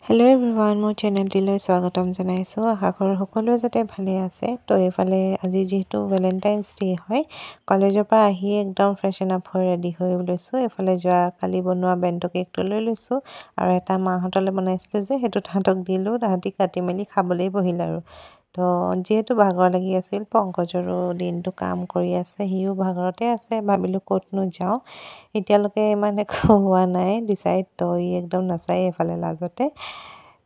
Hello' everyone, মোৰ চেনেলটিলৈ স্বাগতম জনাইছোঁ। আশা কৰোঁ সকলোৱে যাতে ভালে আছে। তো এইফালে আজি যিহেতু ভেলেণ্টাইন্স ডে হয়, কলেজৰ পৰা আহি একদম ফ্ৰেছন আপ হৈ ৰেডি হৈ লৈছোঁ। এইফালে কালি বনোৱা বেণ্টো কেকটো লৈ লৈছোঁ আৰু এটা মাহঁতলৈ বনাইছিলোঁ যে সেইটো তাহাঁতক দিলোঁ। তাহাঁতি কাটি মেলি খাবলৈ বহিল আৰু তো যিহেতু ভাগৰ লাগি আছিল, পংকজৰো দিনটো কাম কৰি আছে, সিও ভাগৰতে আছে। ভাবিলোঁ ক'তনো যাওঁ, এতিয়ালৈকে ইমান একো হোৱা নাই ডিচাইড। তো ই একদম নাচায় এইফালে লাজতে।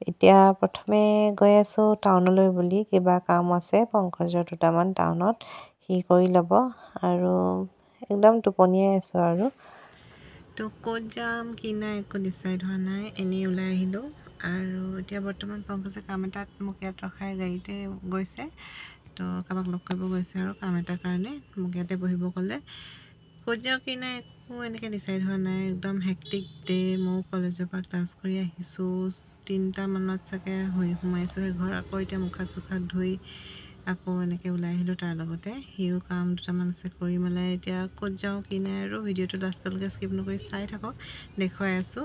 এতিয়া প্ৰথমে গৈ আছোঁ টাউনলৈ বুলি, কিবা কাম আছে পংকজৰ দুটামান টাউনত, সি কৰি ল'ব আৰু একদম টোপনিয়াই আছোঁ আৰু। তো ক'ত যাম কি নাই একো ডিচাইড হোৱা নাই, এনেই ওলাই আহিলোঁ। আৰু এতিয়া বৰ্তমান পংকজে কাম এটাত মোক ইয়াত ৰখাই গাড়ীতে গৈছে। তো কাৰোবাক লগ কৰিব গৈছে আৰু কাম এটাৰ কাৰণে মোক ইয়াতে বহিব ক'লে। ক'ত যাওঁ কি নাই একো এনেকৈ ডিচাইড হোৱা নাই। একদম হেক্টিক ডে। মই কলেজৰ পৰা ক্লাছ কৰি আহিছোঁ, 3টা মানত চাগে সোমাইছোঁহে ঘৰ। আকৌ এতিয়া মুখ হাত ধুই আকৌ এনেকৈ ওলাই আহিলোঁ তাৰ লগতে। সিও কাম দুটামান আছে কৰি মেলাই এতিয়া ক'ত যাওঁ কি নাই আৰু ভিডিঅ'টো লাষ্টলৈকে স্কিপ নকৰি চাই থাকক, দেখুৱাই আছোঁ।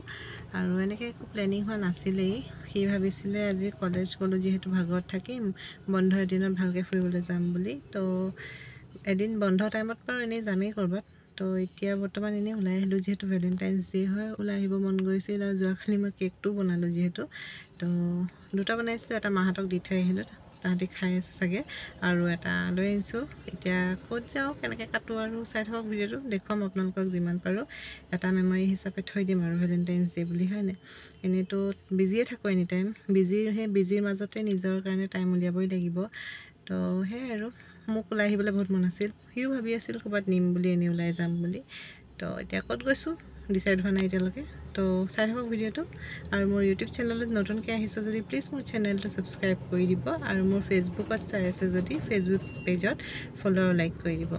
আৰু এনেকৈ একো প্লেনিং হোৱা নাছিলেই। সি ভাবিছিলে আজি কলেজ গ'লোঁ যিহেতু ভাগৰত থাকিম, বন্ধ এদিনত ভালকৈ ফুৰিবলৈ যাম বুলি। তো এদিন বন্ধ টাইমত বাৰু এনেই যামেই ক'ৰবাত। তো এতিয়া বৰ্তমান এনেই ওলাই আহিলোঁ, যিহেতু ভেলেণ্টাইন্স ডে হয়, ওলাই আহিব মন গৈছিল। আৰু যোৱাকালি মই কেকটো বনালোঁ যিহেতু, তো 2টা বনাইছিলোঁ, এটা মাহঁতক দি থৈ আহিলোঁ, তাহাঁতি খাই আছে চাগে, আৰু এটা লৈ আনিছোঁ। এতিয়া ক'ত যাওঁ কেনেকৈ কাটোঁ আৰু চাই থাকক ভিডিঅ'টো, দেখুৱাম আপোনালোকক যিমান পাৰোঁ। এটা মেমৰি হিচাপে থৈ দিম আৰু ভেলেণ্টাইন্স ডে বুলি, হয়নে? এনেইতো বিজিয়ে থাকোঁ এনি টাইম, সেই বিজিৰ মাজতে নিজৰ কাৰণে টাইম উলিয়াবই লাগিব। তো সেয়াই আৰু। মোক ওলাই আহিবলৈ বহুত মন আছিল, সিও ভাবি আছিল ক'ৰবাত নিম বুলি, এনেই ওলাই যাম বুলি। তো এতিয়া ক'ত গৈছোঁ ডিচাইড হোৱা নাই এতিয়ালৈকে। তো চাই থাকক ভিডিঅ'টো। আৰু মোৰ ইউটিউব চেনেলত নতুনকৈ আহিছে যদি প্লিজ মোৰ চেনেলটো ছাবস্ক্ৰাইব কৰি দিব, আৰু মোৰ ফেচবুকত চাই আছে যদি ফেচবুক পেজত ফ'ল' আৰু লাইক কৰি দিব।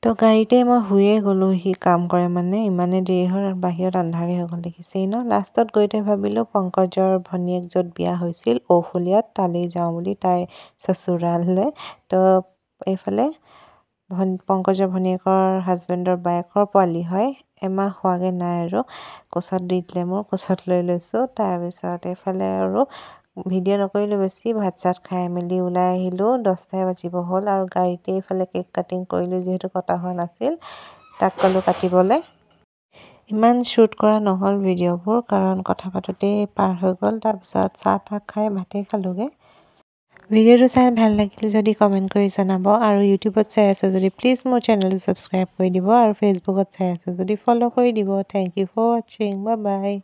তো গাড়ীতে মই শুয়ে গ'লোঁ, সি কাম কৰে মানে, ইমানে দেৰি হ'ল আৰু বাহিৰত আন্ধাৰে হৈ গ'ল, দেখিছেই ন। লাষ্টত গৈতে ভাবিলোঁ পংকজৰ ভনীয়েক য'ত বিয়া হৈছিল ঔফুলীয়াত, তালৈ যাওঁ বুলি, তাই চচুৰাললৈ। তো এইফালে পংকজৰ ভনীয়েকৰ হাজবেণ্ডৰ বায়েকৰ পোৱালি হয়, এমাহ হোৱাগৈ নাই আৰু। কোচত দি দিলে, মোৰ কোচত লৈ লৈছোঁ। তাৰপিছত এইফালে আৰু ভিডিঅ' নকৰিলোঁ বেছি, ভাত চাত খাই মেলি ওলাই আহিলোঁ। 10টাই বাজিব হ'ল আৰু গাড়ীতে এইফালে কেক কাটিং কৰিলোঁ, যিহেতু কটা হোৱা নাছিল, তাক ক'লোঁ কাটিবলৈ। ইমান শ্বুট কৰা নহ'ল ভিডিঅ'বোৰ, কাৰণ কথা পাতোঁতেই পাৰ হৈ গ'ল। তাৰপিছত চাহ তাহ খাই ভাতেই খালোঁগৈ। ভিডিঅ'টো চাই ভাল লাগিলে যদি কমেণ্ট কৰি জনাব, আৰু ইউটিউবত চাই আছে যদি প্লিজ মোৰ চেনেলটো ছাবস্ক্ৰাইব কৰি দিব, আৰু ফেচবুকত চাই আছে যদি ফ'ল' কৰি দিব। থেংক ইউ ফৰ ৱাচিং, বাই বাই।